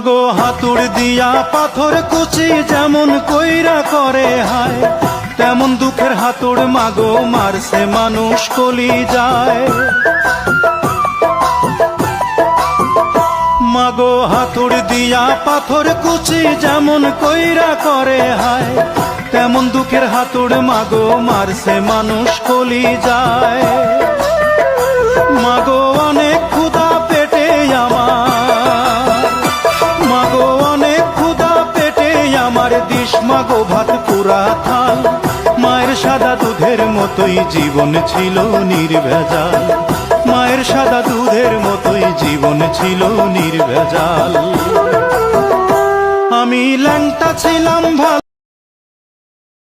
মাগো হাতুড় দিয়া পাথর কুচি যেমন কইরা করে হায়, তেমন দুঃখের হাতুড় মাগো মারছে মানুষ কলি যায়। মাগো হাতুড় দিয়া পাথর কুচি যেমন কইরা করে হায়, তেমন দুঃখের হাতুড় মাগো মারছে মানুষ কলি যায়। মাগো অনেক ক্ষুধা পেটে আমার, মাগো অনেক ক্ষুধা পেটে আমার, দিস মাগো ভাত পুরা থাল। মায়ের সাদা দুধের মতোই জীবন ছিল নির্ভেজাল, মায়ের সাদা দুধের মতোই জীবন ছিল নির্ভেজাল। আমি ল্যাংটা ছিলাম ভালো।